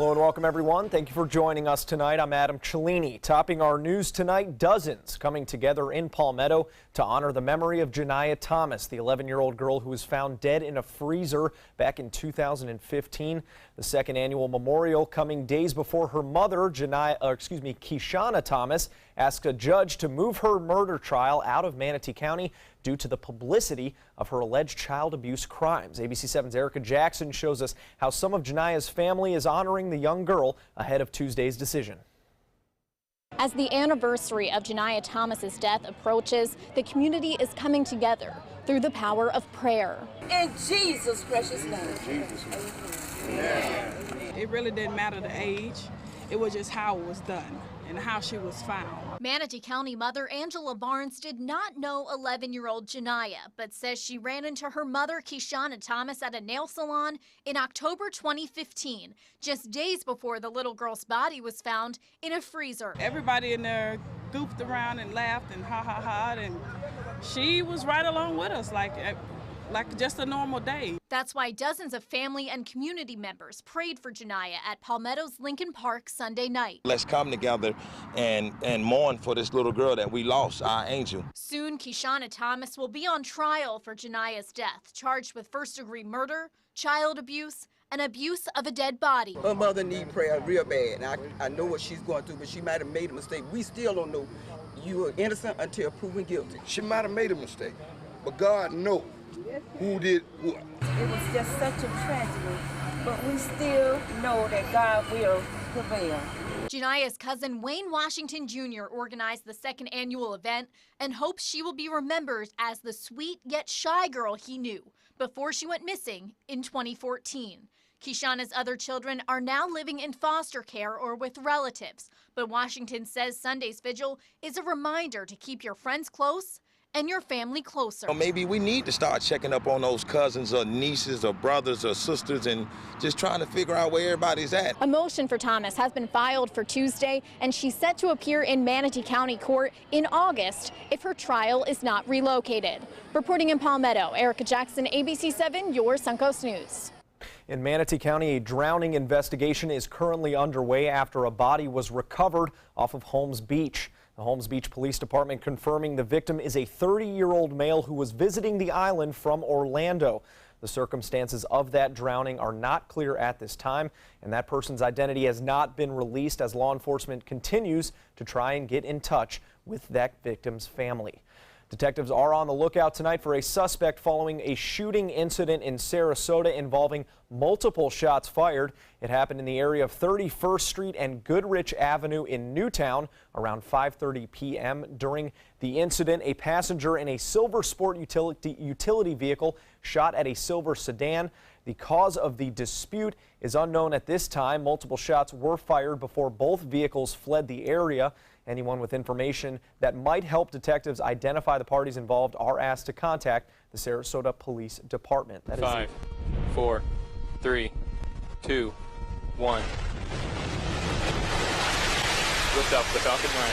Hello and welcome everyone. Thank you for joining us tonight. I'm Adam Cellini. Topping our news tonight, dozens coming together in Palmetto to honor the memory of Janiyah Thomas, the 11-year-old girl who was found dead in a freezer back in 2015. The second annual memorial coming days before her mother, Keshana Thomas, asked a judge to move her murder trial out of Manatee County due to the publicity of her alleged child abuse crimes. ABC 7's Erica Jackson shows us how some of Janiyah's family is honoring the young girl ahead of Tuesday's decision. As the anniversary of Janiyah Thomas's death approaches, the community is coming together through the power of prayer. In Jesus' precious name. It really didn't matter the age. It was just how it was done and how she was found. Manatee County mother Angela Barnes did not know 11-year-old Janiyah, but says she ran into her mother Keshana Thomas at a nail salon in October 2015, just days before the little girl's body was found in a freezer. Everybody in there goofed around and laughed and ha, and she was right along with us like just a normal day. That's why dozens of family and community members prayed for Janiyah at Palmetto's Lincoln Park Sunday night. Let's come together and mourn for this little girl that we lost, our angel. Soon, Keshana Thomas will be on trial for Janiyah's death, charged with first-degree murder, child abuse, and abuse of a dead body. Her mother needs prayer real bad. And I know what she's going through, but she might have made a mistake. We still don't know you are innocent until proven guilty. She might have made a mistake, but God knows who did what. It was just such a tragedy, but we still know that God will prevail. Janiyah's cousin Wayne Washington Jr. organized the second annual event and hopes she will be remembered as the sweet yet shy girl he knew before she went missing in 2014. Keshana's other children are now living in foster care or with relatives, but Washington says Sunday's vigil is a reminder to keep your friends close and your family closer. Maybe we need to start checking up on those cousins or nieces or brothers or sisters and just trying to figure out where everybody's at. A motion for Thomas has been filed for Tuesday, and she's set to appear in Manatee County Court in August if her trial is not relocated. Reporting in Palmetto, Erica Jackson, ABC 7, your Suncoast News. In Manatee County, a drowning investigation is currently underway after a body was recovered off of Holmes Beach. The Holmes Beach Police Department confirming the victim is a 30-year-old male who was visiting the island from Orlando. The circumstances of that drowning are not clear at this time, and that person's identity has not been released as law enforcement continues to try and get in touch with that victim's family. Detectives are on the lookout tonight for a suspect following a shooting incident in Sarasota involving multiple shots fired. It happened in the area of 31st Street and Goodrich Avenue in Newtown around 5:30 p.m. During the incident, a passenger in a silver sport utility vehicle shot at a silver sedan. The cause of the dispute is unknown at this time. Multiple shots were fired before both vehicles fled the area. Anyone with information that might help detectives identify the parties involved are asked to contact the Sarasota Police Department. That is 5, 4, 3, 2, 1. Lift up the Falcon 9.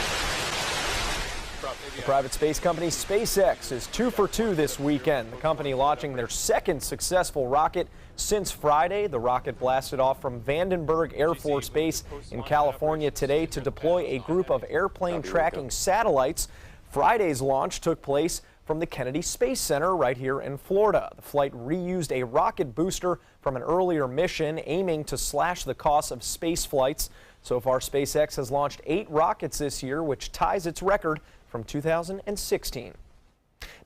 The private space company SpaceX is 2 for 2 this weekend. The company launching their second successful rocket since Friday. The rocket blasted off from Vandenberg Air Force Base in California today to deploy a group of airplane tracking satellites. Friday's launch took place from the Kennedy Space Center right here in Florida. The flight reused a rocket booster from an earlier mission, aiming to slash the cost of space flights. So far, SpaceX has launched 8 rockets this year, which ties its record from 2016.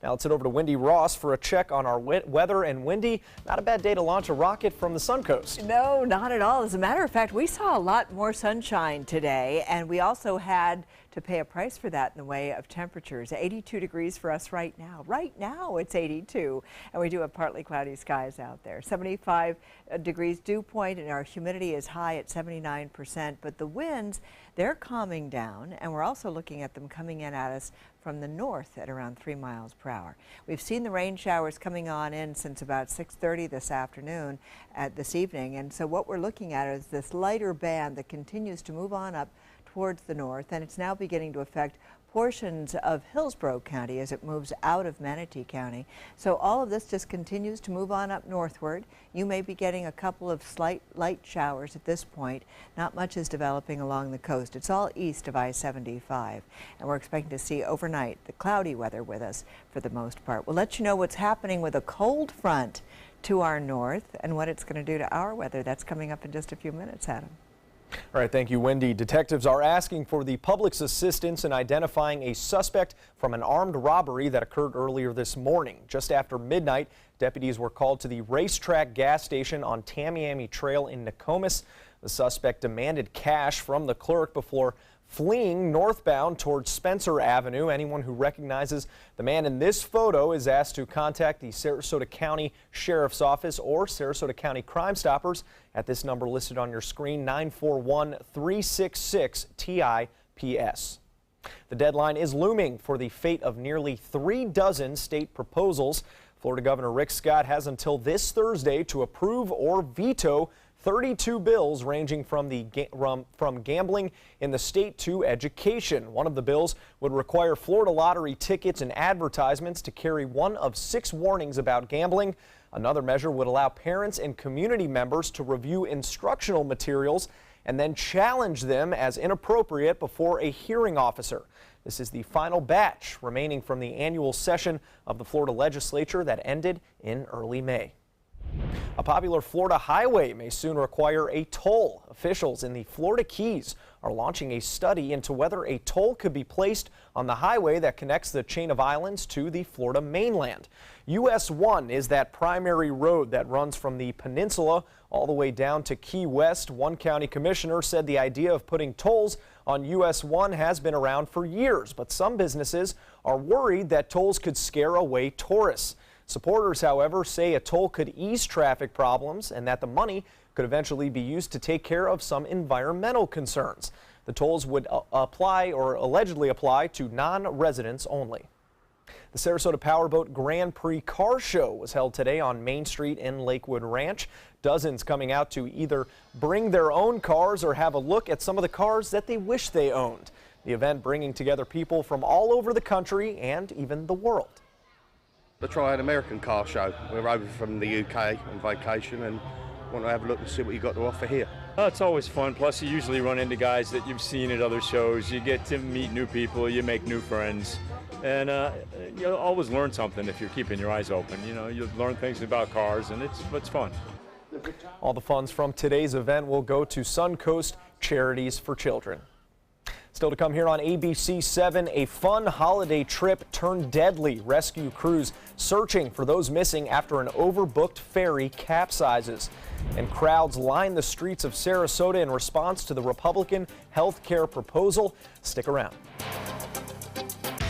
Now let's head over to Wendy Ross for a check on our weather. And Wendy, not a bad day to launch a rocket from the Suncoast. No, not at all. As a matter of fact, we saw a lot more sunshine today, and we also had to pay a price for that in the way of temperatures. 82 degrees for us right now. Right now it's 82, and we do have partly cloudy skies out there. 75 degrees dew point, and our humidity is high at 79%, but the winds, they're calming down, and we're also looking at them coming in at us from the north at around 3 miles per hour. We've seen the rain showers coming on in since about 6:30 this afternoon this evening, and so what we're looking at is this lighter band that continues to move on up towards the north, and it's now beginning to affect portions of Hillsborough County as it moves out of Manatee County. So all of this just continues to move on up northward. You may be getting a couple of slight light showers at this point. Not much is developing along the coast. It's all east of I-75. And we're expecting to see overnight the cloudy weather with us for the most part. We'll let you know what's happening with a cold front to our north and what it's going to do to our weather. That's coming up in just a few minutes, Adam. All right, thank you, Wendy. Detectives are asking for the public's assistance in identifying a suspect from an armed robbery that occurred earlier this morning. Just after midnight, deputies were called to the Racetrack gas station on Tamiami Trail in Nokomis. The suspect demanded cash from the clerk before fleeing northbound towards Spencer Avenue. Anyone who recognizes the man in this photo is asked to contact the Sarasota County Sheriff's Office or Sarasota County Crime Stoppers at this number listed on your screen, 941-366-TIPS. The deadline is looming for the fate of nearly 3 dozen state proposals. Florida Governor Rick Scott has until this Thursday to approve or veto 32 bills ranging from gambling in the state to education. One of the bills would require Florida lottery tickets and advertisements to carry one of 6 warnings about gambling. Another measure would allow parents and community members to review instructional materials and then challenge them as inappropriate before a hearing officer. This is the final batch remaining from the annual session of the Florida legislature that ended in early May. A popular Florida highway may soon require a toll. Officials in the Florida Keys are launching a study into whether a toll could be placed on the highway that connects the chain of islands to the Florida mainland. US 1 is that primary road that runs from the peninsula all the way down to Key West. One county commissioner said the idea of putting tolls on US 1 has been around for years, but some businesses are worried that tolls could scare away tourists. Supporters, however, say a toll could ease traffic problems and that the money could eventually be used to take care of some environmental concerns. The tolls would apply or allegedly apply to non-residents only. The Sarasota Powerboat Grand Prix Car Show was held today on Main Street in Lakewood Ranch. Dozens coming out to either bring their own cars or have a look at some of the cars that they wish they owned. The event bringing together people from all over the country and even the world. The Triad American Car Show. We're over from the UK on vacation and want to have a look and see what you got to offer here. It's always fun. Plus, you usually run into guys that you've seen at other shows. You get to meet new people. You make new friends. And you always learn something if you're keeping your eyes open. You know, you learn things about cars, and it's fun. All the funds from today's event will go to Suncoast Charities for Children. Still to come here on ABC 7, a fun holiday trip turned deadly. Rescue crews searching for those missing after an overbooked ferry capsizes. And crowds line the streets of Sarasota in response to the Republican health care proposal. Stick around.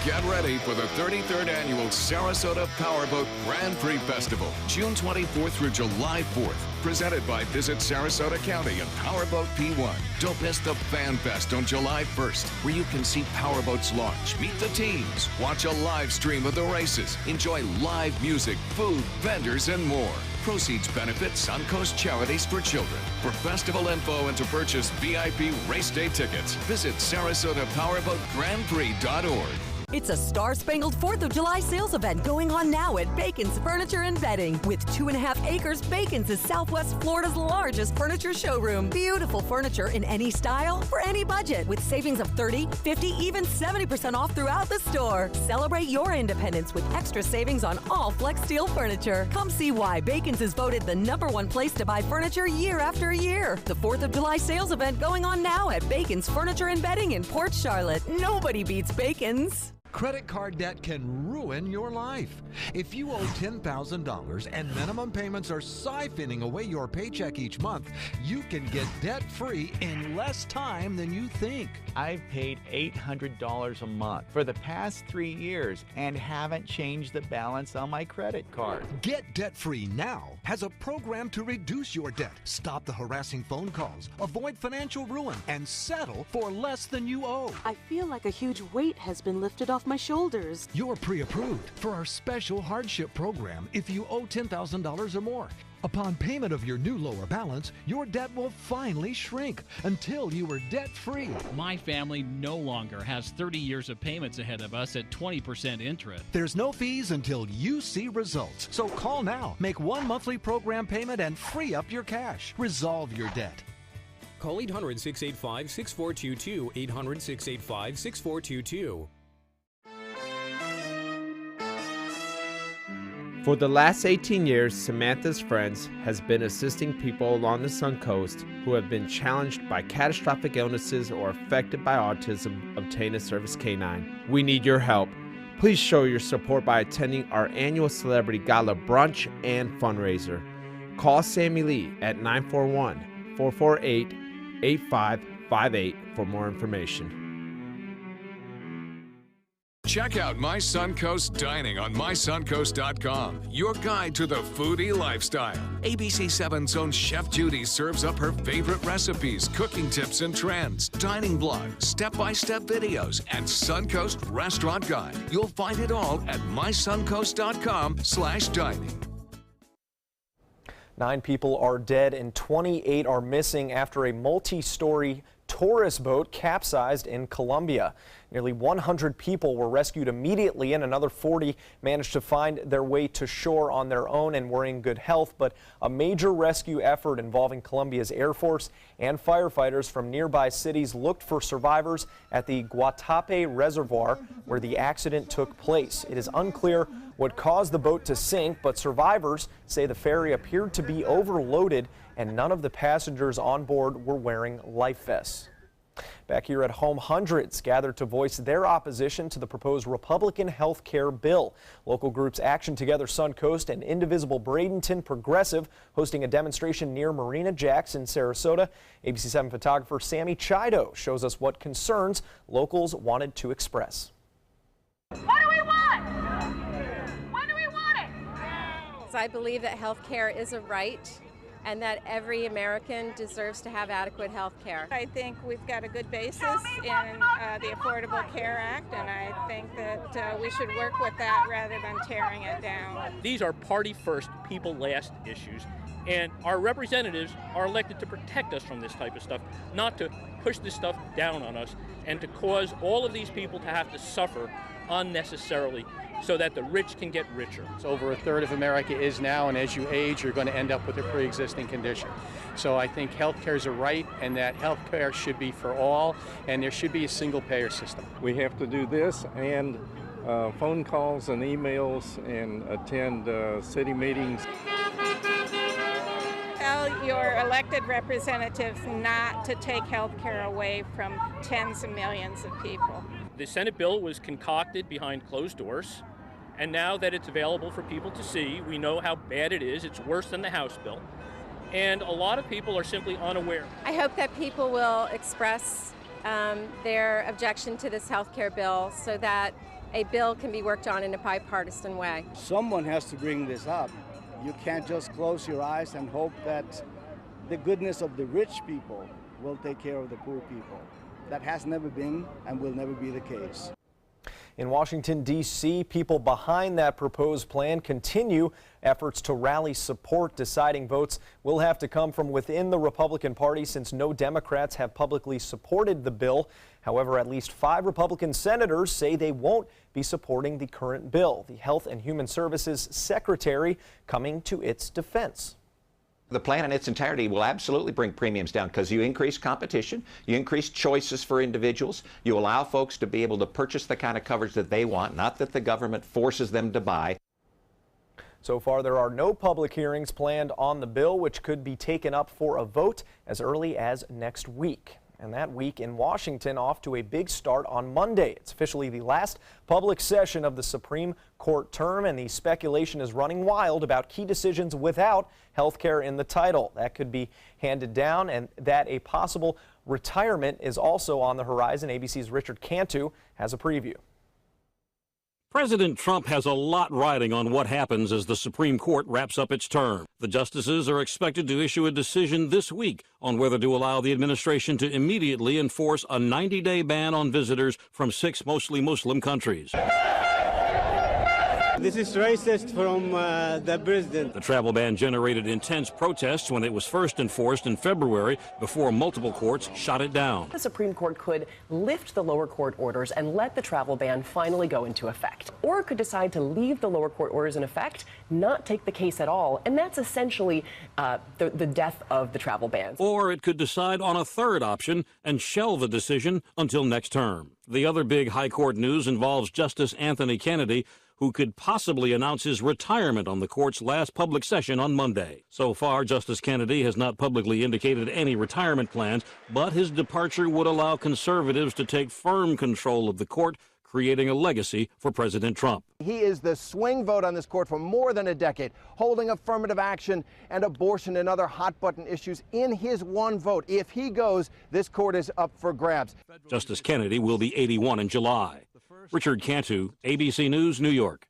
Get ready for the 33rd Annual Sarasota Powerboat Grand Prix Festival, June 24th through July 4th. Presented by Visit Sarasota County and Powerboat P1. Don't miss the Fan Fest on July 1st, where you can see powerboats launch, meet the teams, watch a live stream of the races, enjoy live music, food, vendors, and more. Proceeds benefit Suncoast Charities for Children. For festival info and to purchase VIP race day tickets, visit SarasotaPowerboatGrandPrix.org. It's a Star-Spangled 4th of July sales event going on now at Bacon's Furniture and Bedding. With 2.5 acres, Bacon's is Southwest Florida's largest furniture showroom. Beautiful furniture in any style, for any budget, with savings of 30, 50, even 70% off throughout the store. Celebrate your independence with extra savings on all Flex Steel furniture. Come see why Bacon's is voted the #1 place to buy furniture year after year. The 4th of July sales event going on now at Bacon's Furniture and Bedding in Port Charlotte. Nobody beats Bacon's. Credit card debt can ruin your life. If you owe $10,000 and minimum payments are siphoning away your paycheck each month, you can get debt-free in less time than you think. I've paid $800 a month for the past 3 years and haven't changed the balance on my credit card. Get debt-free now has a program to reduce your debt, stop the harassing phone calls, avoid financial ruin, and settle for less than you owe. I feel like a huge weight has been lifted off off my shoulders. You're pre-approved for our special hardship program if you owe $10,000 or more. Upon payment of your new lower balance, your debt will finally shrink until you are debt-free. My family no longer has 30 years of payments ahead of us at 20% interest. There's no fees until you see results. So call now, make one monthly program payment, and free up your cash. Resolve your debt. Call 800-685-6422, 800-685-6422. For the last 18 years, Samantha's Friends has been assisting people along the Suncoast who have been challenged by catastrophic illnesses or affected by autism obtain a service canine. We need your help. Please show your support by attending our annual Celebrity Gala brunch and fundraiser. Call Sammy Lee at 941-448-8558 for more information. Check out My Suncoast Dining on mysuncoast.com, your guide to the foodie lifestyle. ABC 7's own Chef Judy serves up her favorite recipes, cooking tips and trends, dining blogs, step-by-step videos, and Suncoast Restaurant Guide. You'll find it all at mysuncoast.com/dining. 9 people are dead and 28 are missing after a multi-story tourist boat capsized in Colombia. Nearly 100 people were rescued immediately and another 40 managed to find their way to shore on their own and were in good health. But a major rescue effort involving Colombia's Air Force and firefighters from nearby cities looked for survivors at the Guatape Reservoir where the accident took place. It is unclear what caused the boat to sink, but survivors say the ferry appeared to be overloaded and none of the passengers on board were wearing life vests. Back here at home, hundreds gathered to voice their opposition to the proposed Republican health care bill. Local groups Action Together Suncoast and Indivisible Bradenton Progressive hosting a demonstration near Marina Jacks in Sarasota. ABC 7 photographer Sammy Chido shows us what concerns locals wanted to express. What do we want? When do we want it? I believe that health care is a right and that every American deserves to have adequate health care. I think we've got a good basis in the Affordable Care Act, and I think that we should work with that rather than tearing it down. These are party first, people last issues, and our representatives are elected to protect us from this type of stuff, not to push this stuff down on us and to cause all of these people to have to suffer unnecessarily so that the rich can get richer. So over a third of America is now, and as you age, you're going to end up with a pre-existing condition. So I think health care is a right, and that health care should be for all, and there should be a single payer system. We have to do this and phone calls and emails and attend city meetings. Tell your elected representatives not to take health care away from tens of millions of people. The Senate bill was concocted behind closed doors, and now that it's available for people to see, we know how bad it is. It's worse than the House bill. And a lot of people are simply unaware. I hope that people will express their objection to this health care bill so that a bill can be worked on in a bipartisan way. Someone has to bring this up. You can't just close your eyes and hope that the goodness of the rich people will take care of the poor people. That has never been and will never be the case. In Washington, D.C., people behind that proposed plan continue efforts to rally support. Deciding votes will have to come from within the Republican Party since no Democrats have publicly supported the bill. However, at least 5 Republican senators say they won't be supporting the current bill. The Health and Human Services Secretary coming to its defense. The plan in its entirety will absolutely bring premiums down because you increase competition, you increase choices for individuals, you allow folks to be able to purchase the kind of coverage that they want, not that the government forces them to buy. So far, there are no public hearings planned on the bill, which could be taken up for a vote as early as next week. And that week in Washington off to a big start on Monday. It's officially the last public session of the Supreme Court term, and the speculation is running wild about key decisions without health care in the title. That could be handed down, and that a possible retirement is also on the horizon. ABC's Richard Cantu has a preview. President Trump has a lot riding on what happens as the Supreme Court wraps up its term. The justices are expected to issue a decision this week on whether to allow the administration to immediately enforce a 90-day ban on visitors from 6 mostly Muslim countries. This is racist from the president. The travel ban generated intense protests when it was first enforced in February before multiple courts shot it down. The Supreme Court could lift the lower court orders and let the travel ban finally go into effect. Or it could decide to leave the lower court orders in effect, not take the case at all, and that's essentially the death of the travel ban. Or it could decide on a third option and shelve the decision until next term. The other big high court news involves Justice Anthony Kennedy, who could possibly announce his retirement on the court's last public session on Monday. So far, Justice Kennedy has not publicly indicated any retirement plans, but his departure would allow conservatives to take firm control of the court, creating a legacy for President Trump. He is the swing vote on this court for more than a decade, holding affirmative action and abortion and other hot-button issues in his one vote. If he goes, this court is up for grabs. Justice Kennedy will be 81 in July. Richard Cantu, ABC News, New York.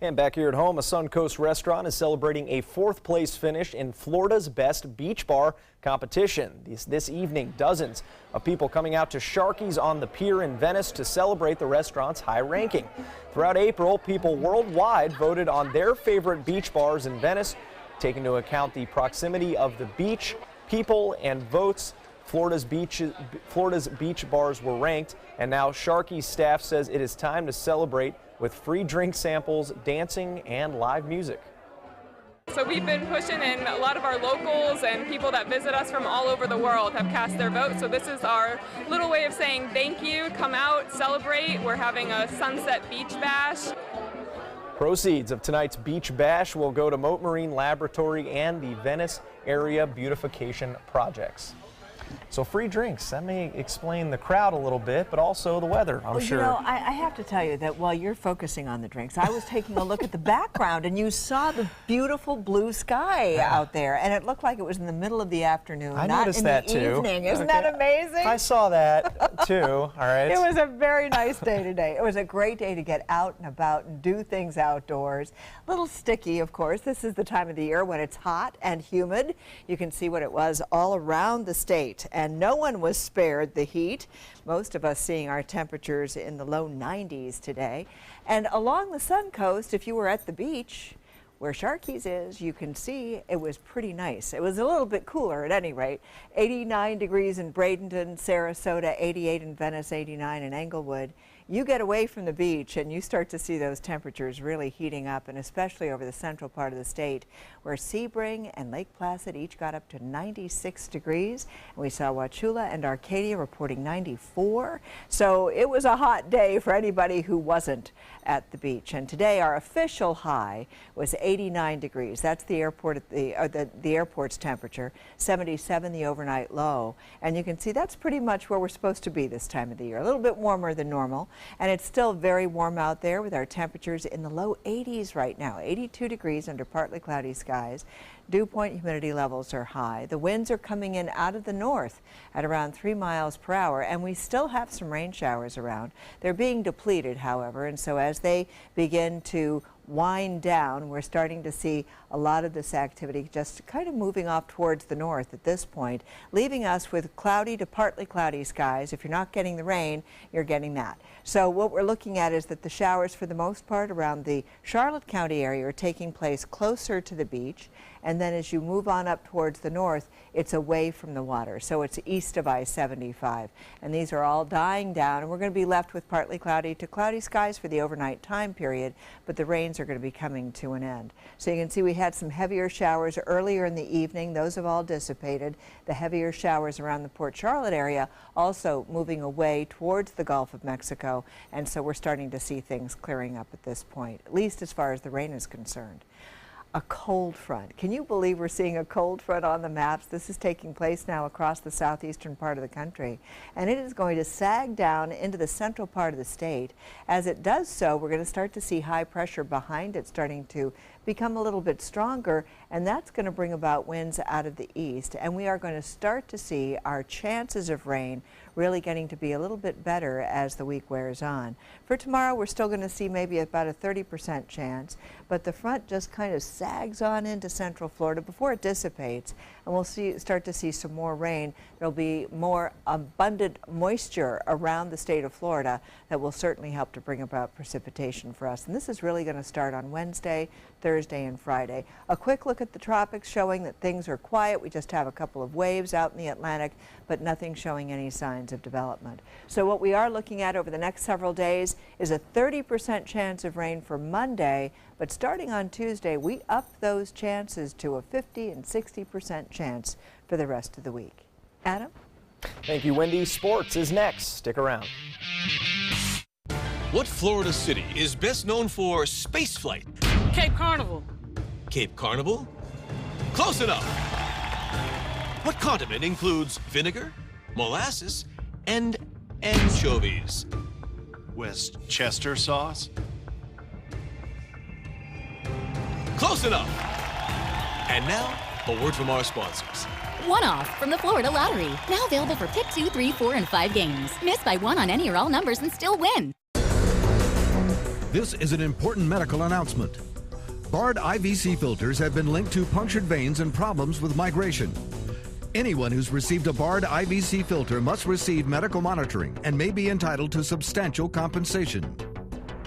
And back here at home, a Suncoast restaurant is celebrating a 4th place finish in Florida's Best Beach Bar competition. This evening, dozens of people coming out to Sharky's on the pier in Venice to celebrate the restaurant's high ranking. Throughout April, people worldwide voted on their favorite beach bars in Venice, taking into account the proximity of the beach, people, and votes. Florida's beach bars were ranked, and now Sharky's staff says it is time to celebrate with free drink samples, dancing, and live music. So we've been pushing, and a lot of our locals and people that visit us from all over the world have cast their vote. So this is our little way of saying thank you. Come out, celebrate. We're having a Sunset Beach Bash. Proceeds of tonight's Beach Bash will go to Mote Marine Laboratory and the Venice Area Beautification Projects. So free drinks, that may explain the crowd a little bit, but also the weather, I'm sure. You know, I have to tell you that while you're focusing on the drinks, I was taking a look at the background, and you saw the beautiful blue sky out there, and it looked like it was in the middle of the afternoon, I not noticed in that the too. evening. Isn't that amazing? I saw that too, all right. It was a very nice day today. It was a great day to get out and about and do things outdoors. A little sticky, of course. This is the time of the year when it's hot and humid. You can see what it was all around the state, and no one was spared the heat. Most of us seeing our temperatures in the low 90s today. And along the Suncoast, if you were at the beach, where Sharky's is, you can see it was pretty nice. It was a little bit cooler at any rate. 89 degrees in Bradenton, Sarasota, 88 in Venice, 89 in Englewood. You get away from the beach and you start to see those temperatures really heating up, and especially over the central part of the state, where Sebring and Lake Placid each got up to 96 degrees. And we saw Wauchula and Arcadia reporting 94. So it was a hot day for anybody who wasn't at the beach. And today our official high was 89 degrees. That's the airport at the airport's temperature. 77 the overnight low. And you can see that's pretty much where we're supposed to be this time of the year. A little bit warmer than normal. And it's still very warm out there with our temperatures in the low 80s right now. 82 degrees under partly cloudy skies. Dew point humidity levels are high. The winds are coming in out of the north at around 3 miles per hour, and we still have some rain showers around. They're being depleted, however, and so as they begin to wind down, we're starting to see a lot of this activity just kind of moving off towards the north at this point, leaving us with cloudy to partly cloudy skies. If you're not getting the rain, you're getting that. So what we're looking at is that the showers, for the most part, around the Charlotte County area are taking place closer to the beach. And then as you move on up towards the north, it's away from the water. So it's east of I-75. And these are all dying down. And we're going to be left with partly cloudy to cloudy skies for the overnight time period. But the rains are going to be coming to an end. So you can see we had some heavier showers earlier in the evening. Those have all dissipated. The heavier showers around the Port Charlotte area also moving away towards the Gulf of Mexico. And so we're starting to see things clearing up at this point, at least as far as the rain is concerned. A cold front. Can you believe we're seeing a cold front on the maps? This is taking place now across the southeastern part of the country, and it is going to sag down into the central part of the state. As it does so, we're going to start to see high pressure behind it starting to become a little bit stronger, and that's going to bring about winds out of the east. And we are going to start to see our chances of rain really getting to be a little bit better as the week wears on. For tomorrow, we're still going to see maybe about a 30% chance, but the front just kind of sags on into central Florida before it dissipates, and we'll start to see some more rain. There'll be more abundant moisture around the state of Florida that will certainly help to bring about precipitation for us. And this is really going to start on Wednesday, Thursday, and Friday. A quick look at the tropics showing that things are quiet. We just have a couple of waves out in the Atlantic, but nothing showing any signs of development. So what we are looking at over the next several days is a 30% chance of rain for Monday, but starting on Tuesday, we up those chances to a 50 and 60% chance for the rest of the week. Adam? Thank you, Wendy. Sports is next. Stick around. What Florida city is best known for spaceflight? Cape Carnival. Cape Carnival? Close enough. What condiment includes vinegar, molasses, and anchovies? Westchester sauce? Close enough. And now, a word from our sponsors. One-off from the Florida Lottery. Now available for pick 2, 3, 4, and 5 games. Miss by one on any or all numbers and still win. This is an important medical announcement. Bard IVC filters have been linked to punctured veins and problems with migration. Anyone who's received a Bard IVC filter must receive medical monitoring and may be entitled to substantial compensation.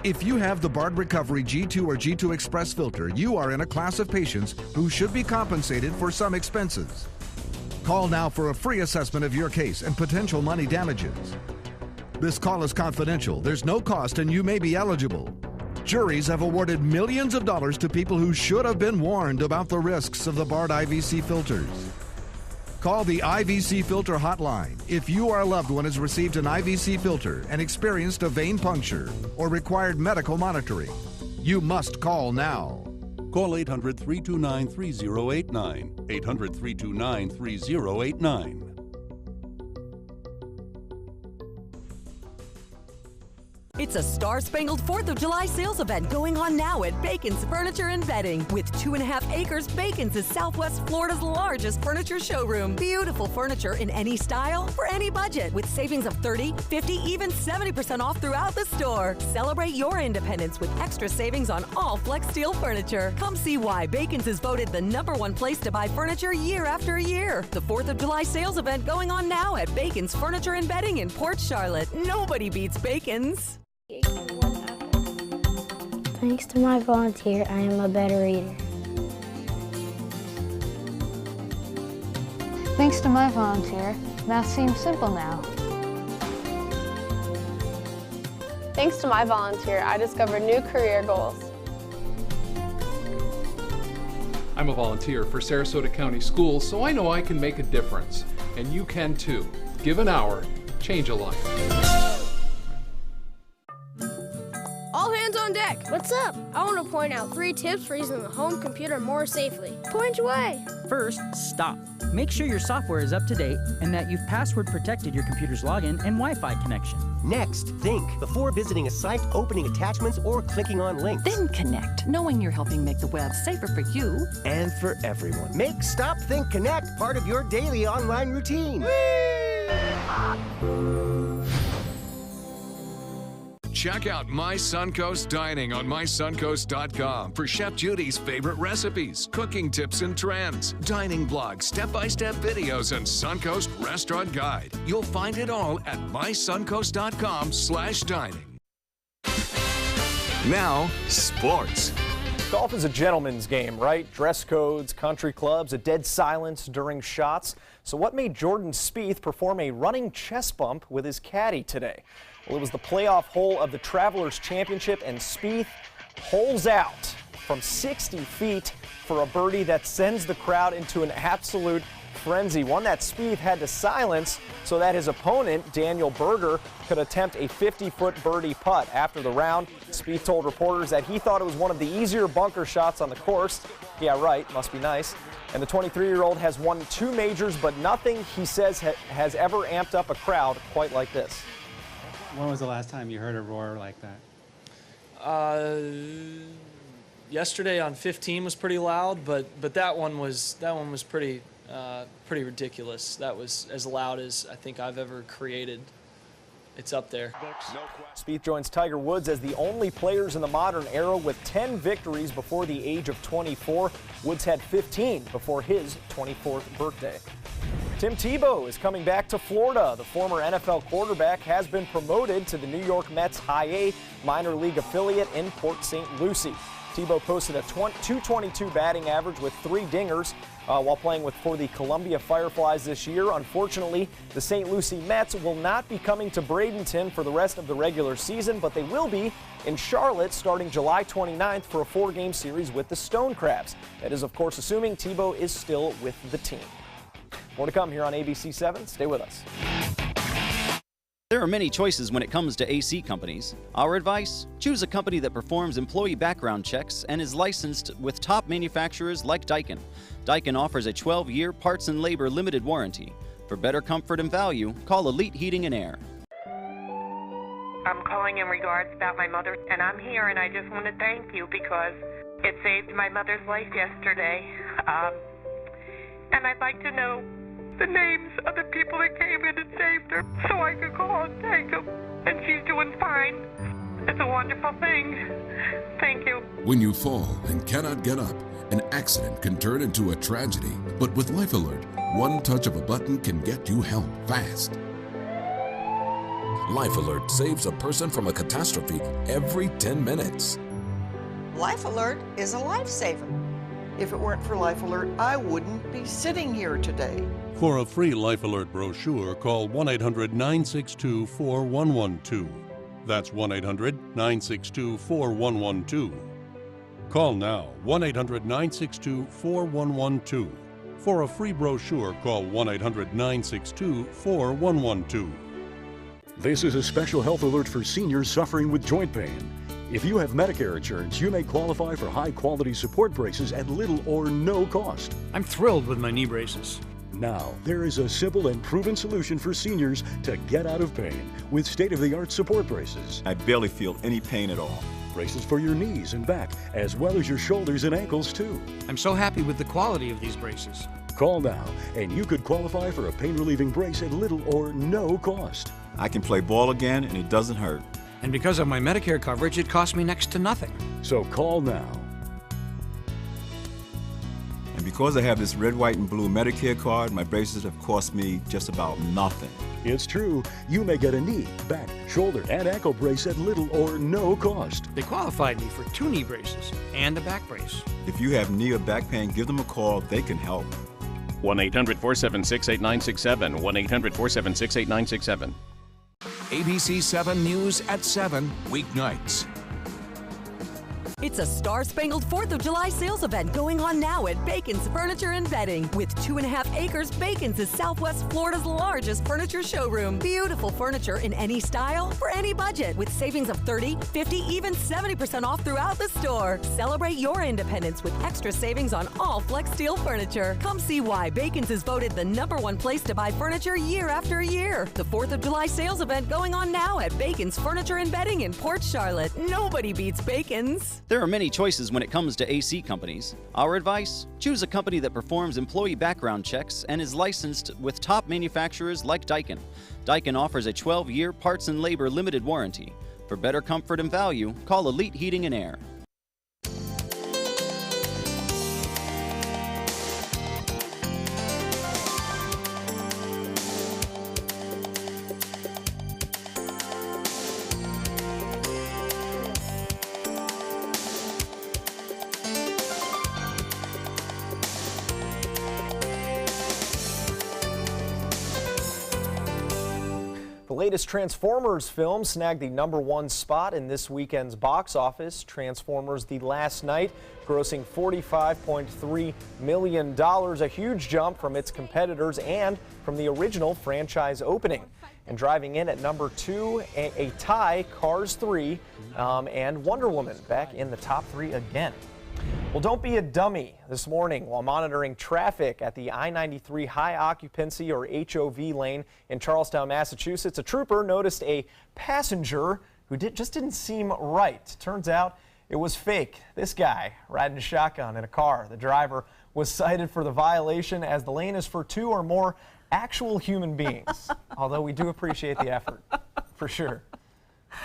If you have the Bard Recovery G2 or G2 Express filter, you are in a class of patients who should be compensated for some expenses. Call now for a free assessment of your case and potential money damages. This call is confidential. There's no cost and you may be eligible. Juries have awarded millions of dollars to people who should have been warned about the risks of the Bard IVC filters. Call the IVC Filter Hotline if you or a loved one has received an IVC filter and experienced a vein puncture or required medical monitoring. You must call now. Call 800-329-3089. 800-329-3089. It's a star-spangled 4th of July sales event going on now at Bacon's Furniture and Bedding. With 2.5 acres, Bacon's is Southwest Florida's largest furniture showroom. Beautiful furniture in any style, for any budget, with savings of 30, 50, even 70% off throughout the store. Celebrate your independence with extra savings on all Flex Steel furniture. Come see why Bacon's is voted the #1 place to buy furniture year after year. The 4th of July sales event going on now at Bacon's Furniture and Bedding in Port Charlotte. Nobody beats Bacon's. Thanks to my volunteer, I am a better reader. Thanks to my volunteer, math seems simple now. Thanks to my volunteer, I discovered new career goals. I'm a volunteer for Sarasota County Schools, so I know I can make a difference. And you can too. Give an hour, change a life. All hands on deck. What's up? I want to point out 3 tips for using the home computer more safely. Point away. First, stop. Make sure your software is up to date and that you've password protected your computer's login and Wi-Fi connection. Next, think before visiting a site, opening attachments, or clicking on links. Then connect, knowing you're helping make the web safer for you and for everyone. Make Stop, Think, Connect part of your daily online routine. Check out My Suncoast Dining on mysuncoast.com for Chef Judy's favorite recipes, cooking tips and trends, dining blogs, step-by-step videos, and Suncoast Restaurant Guide. You'll find it all at mysuncoast.com/dining. Now, sports. Golf is a gentleman's game, right? Dress codes, country clubs, a dead silence during shots. So what made Jordan Spieth perform a running chest bump with his caddy today? Well, it was the playoff hole of the Travelers Championship, and Spieth holes out from 60 feet for a birdie that sends the crowd into an absolute frenzy. One that Spieth had to silence so that his opponent, Daniel Berger, could attempt a 50-foot birdie putt. After the round, Spieth told reporters that he thought it was one of the easier bunker shots on the course. Yeah, right, must be nice. And the 23-year-old has won 2 majors, but nothing, he says, has ever amped up a crowd quite like this. When was the last time you heard a roar like that? Yesterday on 15 was pretty loud, but that one was pretty ridiculous. That was as loud as I think I've ever created. It's up there. Spieth joins Tiger Woods as the only players in the modern era with 10 victories before the age of 24. Woods had 15 before his 24th birthday. Tim Tebow is coming back to Florida. The former NFL quarterback has been promoted to the New York Mets High A minor league affiliate in Port St. Lucie. Tebow posted a .222 batting average with 3 dingers while playing for the Columbia Fireflies this year. Unfortunately, the St. Lucie Mets will not be coming to Bradenton for the rest of the regular season, but they will be in Charlotte starting July 29th for a 4-game series with the Stone Crabs. That is, of course, assuming Tebow is still with the team. More to come here on ABC 7. Stay with us. There are many choices when it comes to AC companies. Our advice? Choose a company that performs employee background checks and is licensed with top manufacturers like Daikin. Daikin offers a 12-year parts and labor limited warranty. For better comfort and value, call Elite Heating and Air. I'm calling in regards about my mother, and I'm here, and I just want to thank you because it saved my mother's life yesterday. And I'd like to know the names of the people that came in and saved her so I could call and thank them. And she's doing fine. It's a wonderful thing. Thank you. When you fall and cannot get up, an accident can turn into a tragedy. But with Life Alert, one touch of a button can get you help fast. Life Alert saves a person from a catastrophe every 10 minutes. Life Alert is a lifesaver. If it weren't for Life Alert, I wouldn't be sitting here today. For a free Life Alert brochure, call 1-800-962-4112. That's 1-800-962-4112. Call now, 1-800-962-4112. For a free brochure, call 1-800-962-4112. This is a special health alert for seniors suffering with joint pain. If you have Medicare insurance, you may qualify for high-quality support braces at little or no cost. I'm thrilled with my knee braces. Now, there is a simple and proven solution for seniors to get out of pain with state-of-the-art support braces. I barely feel any pain at all. Braces for your knees and back, as well as your shoulders and ankles, too. I'm so happy with the quality of these braces. Call now, and you could qualify for a pain-relieving brace at little or no cost. I can play ball again, and it doesn't hurt. And because of my Medicare coverage, it costs me next to nothing. So call now. And because I have this red, white, and blue Medicare card, my braces have cost me just about nothing. It's true. You may get a knee, back, shoulder, and ankle brace at little or no cost. They qualified me for 2 knee braces and a back brace. If you have knee or back pain, give them a call. They can help. 1-800-476-8967. 1-800-476-8967. ABC 7 News at 7, weeknights. It's a Star-Spangled 4th of July sales event going on now at Bacon's Furniture and Bedding. With 2.5 acres, Bacon's is Southwest Florida's largest furniture showroom. Beautiful furniture in any style, for any budget, with savings of 30, 50, even 70% off throughout the store. Celebrate your independence with extra savings on all Flex Steel furniture. Come see why Bacon's is voted the #1 place to buy furniture year after year. The 4th of July sales event going on now at Bacon's Furniture and Bedding in Port Charlotte. Nobody beats Bacon's. There are many choices when it comes to AC companies. Our advice? Choose a company that performs employee background checks and is licensed with top manufacturers like Daikin. Daikin offers a 12-year parts and labor limited warranty. For better comfort and value, call Elite Heating and Air. The latest Transformers film snagged the #1 spot in this weekend's box office. Transformers: The Last Knight grossing $45.3 million, a huge jump from its competitors and from the original franchise opening. And driving in at #2, a tie, Cars 3 and Wonder Woman back in the top 3 again. Well, don't be a dummy. This morning, while monitoring traffic at the I-93 high occupancy or HOV lane in Charlestown, Massachusetts, a trooper noticed a passenger who just didn't seem right. Turns out It was fake. This guy riding a shotgun in a car. The driver was cited for the violation as the lane is for 2 or more actual human beings. Although we do appreciate the effort, for sure.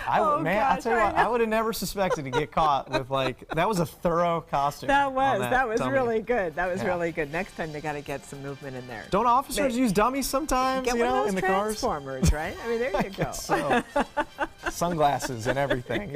I'll tell you what, I would have never suspected to get caught with that was a thorough costume. That was dummy. really good. That was really good. Next time they got to get some movement in there. Don't officers use dummies sometimes? Get you one know, of those in the cars. Transformers, right? I mean, there you go. So, sunglasses and everything.